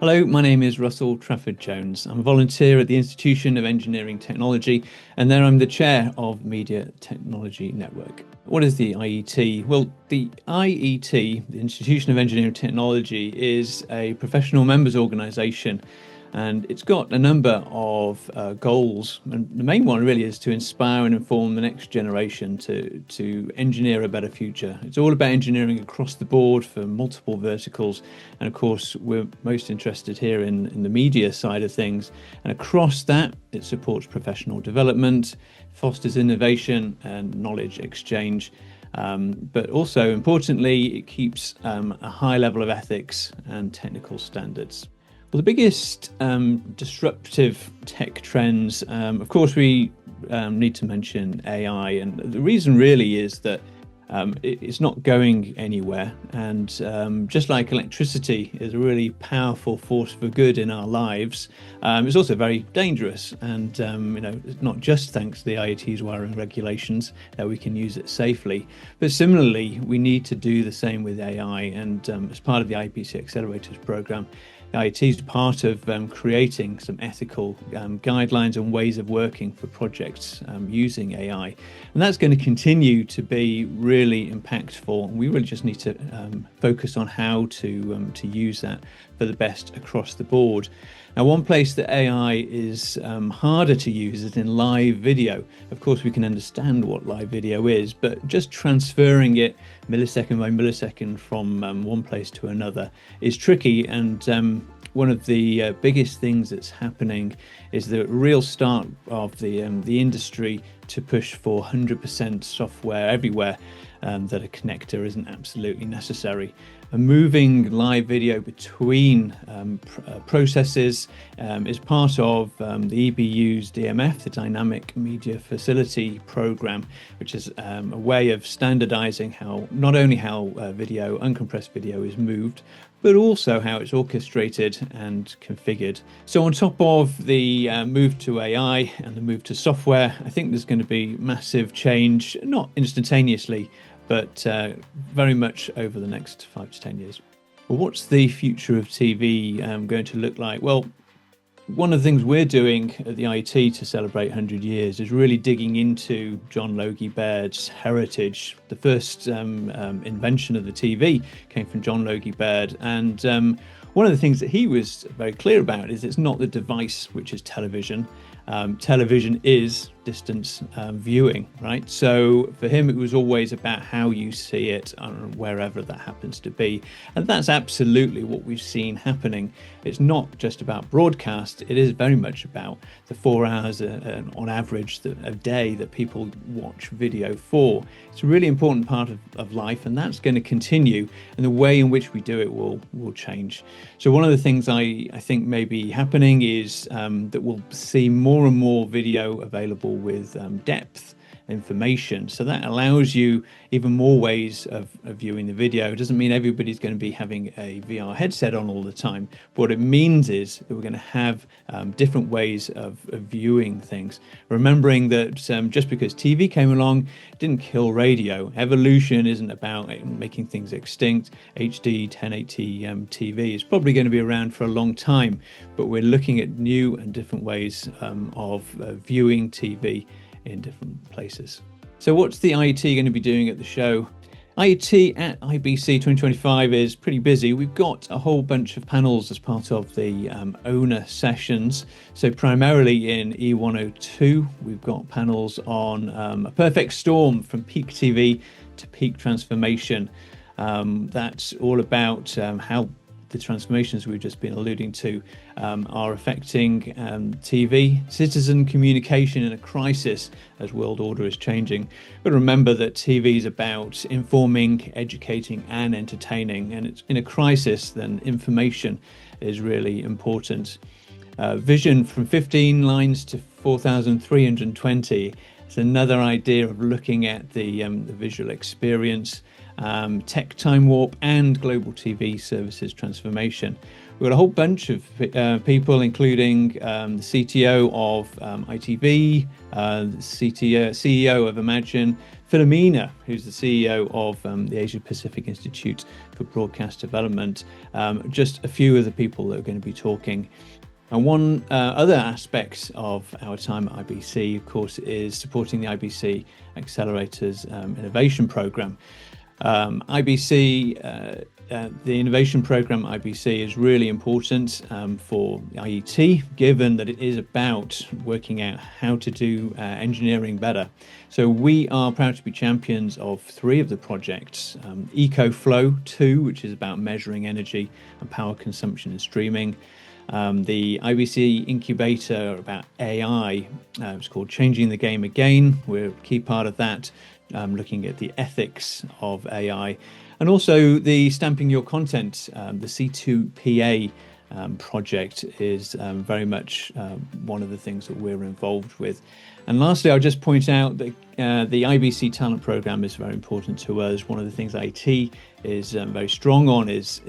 Hello, my name is Russell Trafford-Jones. I'm a volunteer at the Institution of Engineering Technology, and there I'm the chair of Media Technology Network. What is the IET? Well, the IET, the Institution of Engineering Technology, is a professional members organisation, and it's got a number of goals. And the main one really is to inspire and inform the next generation to engineer a better future. It's all about engineering across the board for multiple verticals. And of course, we're most interested here in the media side of things. And across that, it supports professional development, fosters innovation and knowledge exchange. But also, importantly, it keeps a high level of ethics and technical standards. Well, the biggest disruptive tech trends, of course, we need to mention AI. And the reason really is that it's not going anywhere. And just like electricity is a really powerful force for good in our lives, it's also very dangerous. And, it's not just thanks to the IET's wiring regulations that we can use it safely. But similarly, we need to do the same with AI. And as part of the IBC Accelerators program, IET is part of creating some ethical guidelines and ways of working for projects using AI. And that's going to continue to be really impactful. We really just need to focus on how to use that for the best across the board. Now, one place that AI is harder to use is in live video. Of course, we can understand what live video is, but just transferring it millisecond by millisecond from one place to another is tricky. And one of the biggest things that's happening is the real start of the industry to push for 100% software everywhere, that a connector isn't absolutely necessary. And moving live video between processes is part of the EBU's DMF, the Dynamic Media Facility Program, which is a way of standardizing how not only how uncompressed video is moved, but also how it's orchestrated and configured. So on top of the move to AI and the move to software, I think there's going to be massive change, not instantaneously, but very much over the next 5 to 10 years. Well, what's the future of TV going to look like? Well, one of the things we're doing at the IET to celebrate 100 years is really digging into John Logie Baird's heritage. The first invention of the TV came from John Logie Baird. And one of the things that he was very clear about is it's not the device which is television. Television is distance viewing, right? So for him, it was always about how you see it wherever that happens to be. And that's absolutely what we've seen happening. It's not just about broadcast. It is very much about the 4 hours on average a day that people watch video for. It's a really important part of life, and that's going to continue. And the way in which we do it will change. So one of the things I think may be happening is that we'll see more and more video available with depth information. So that allows you even more ways of viewing the video. It doesn't mean everybody's going to be having a VR headset on all the time. But what it means is that we're going to have different ways of viewing things. Remembering that just because TV came along, it didn't kill radio. Evolution isn't about making things extinct. HD 1080 TV is probably going to be around for a long time, but we're looking at new and different ways of viewing TV in different places. So what's the IET going to be doing at the show? IET at IBC 2025 is pretty busy. We've got a whole bunch of panels as part of the owner sessions. So primarily in E102, we've got panels on a perfect storm from peak TV to peak transformation. That's all about how the transformations we've just been alluding to are affecting TV, citizen communication in a crisis as world order is changing. But remember that TV is about informing, educating and entertaining, and it's in a crisis then information is really important. Vision from 15 lines to 4,320 is another idea of looking at the visual experience. tech time warp, and global TV services transformation. We've got a whole bunch of people, including the CTO of ITV, the CEO of Imagine, Philomena, who's the CEO of the Asia Pacific Institute for Broadcast Development. Just a few of the people that are going to be talking. And one other aspect of our time at IBC, of course, is supporting the IBC Accelerators Innovation Programme. The innovation program at IBC is really important for IET, given that it is about working out how to do engineering better. So we are proud to be champions of 3 of the projects. EcoFlow 2, which is about measuring energy and power consumption and streaming. The IBC incubator about AI, it's called Changing the Game Again. We're a key part of that, looking at the ethics of AI. And also the Stamping Your Content, the C2PA project is very much one of the things that we're involved with. And lastly, I'll just point out that the IBC Talent Programme is very important to us. One of the things IET is very strong on is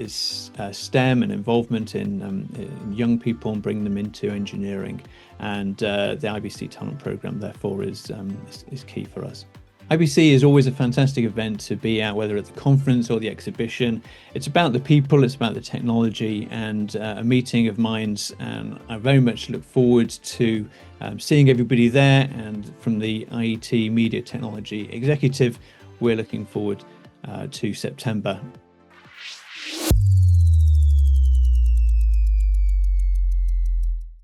STEM and involvement in young people and bringing them into engineering. And the IBC Talent Programme, therefore, is key for us. IBC is always a fantastic event to be at, whether at the conference or the exhibition. It's about the people, it's about the technology, and a meeting of minds. And I very much look forward to seeing everybody there. And from the IET Media Technology Executive, we're looking forward to September